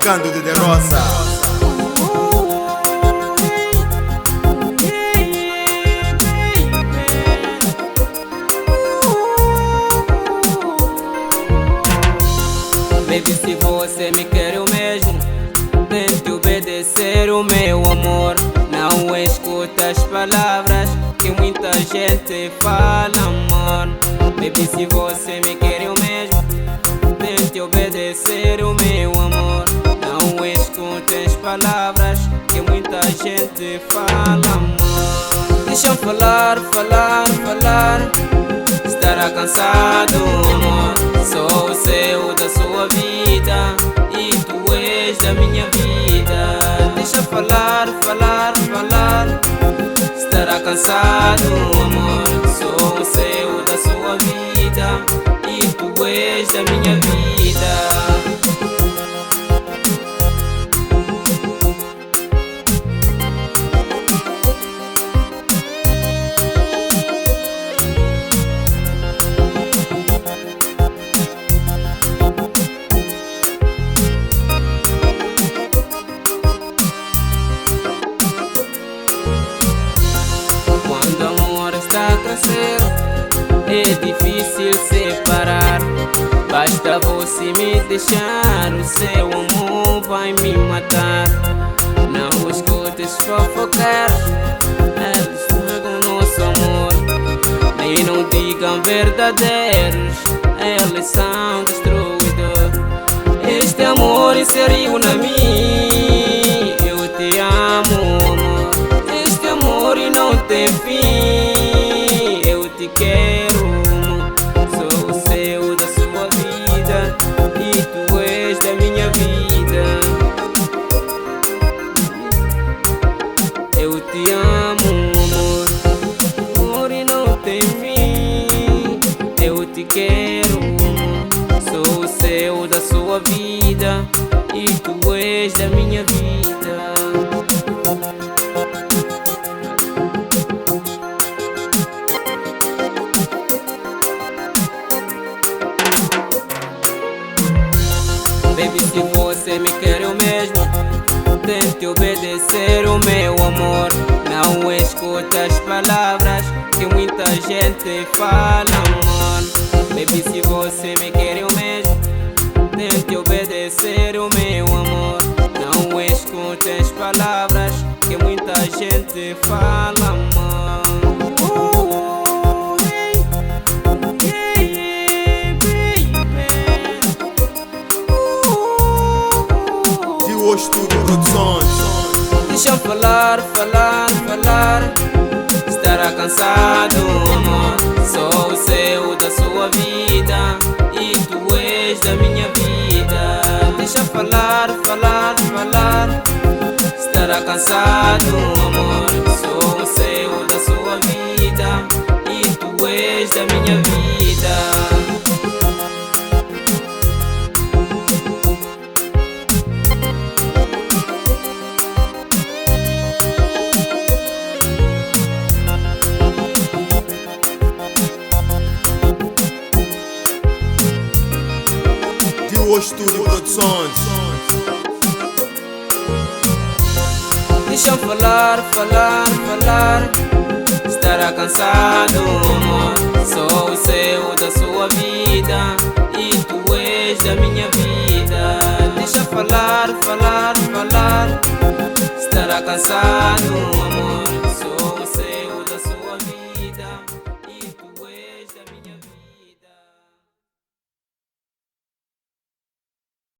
Cândido de Rosa. Baby, se você me quer eu mesmo, tente obedecer o meu amor. Não escuta as palavras que muita gente fala, amor. Baby, se você me quer eu mesmo, tente obedecer o meu amor. Não escuta as palavras que muita gente fala, amor. Deixa eu falar, estará cansado, amor. Sou o seu da sua vida e tu és da minha vida. Deixa falar, estará cansado, amor. Sou o seu da sua vida e tu és da minha vida. Está a crescer, é difícil separar. Basta você me deixar, o seu amor vai me matar. Não escutes fofocar, eles negam nosso amor. Nem não digam verdadeiros, eles são destruidores. Este amor inseriu na mim, eu te amo, amor. Este amor não tem fim. Te quero, sou o seu da sua vida e tu és da minha vida. Eu te amo, amor, amor e não tem fim. Eu te quero, sou o seu da sua vida e tu és da minha vida. Baby, se você me quer eu mesmo, tente obedecer o meu amor. Não escuta as palavras que muita gente fala, amor. Baby, se você me quer eu mesmo, tente obedecer o meu amor. Não escuta as palavras que muita gente fala, amor. Estúdio Produções. Deixa eu falar, estará cansado, amor. Sou o seu da sua vida e tu és da minha vida. Deixa eu falar, estará cansado, amor. Sou o seu da sua vida e tu és da minha vida. Estúdio Produções. Deixa eu falar, estará cansado, amor. Sou o seu da sua vida e tu és da minha vida. Deixa falar, estará cansado, amor.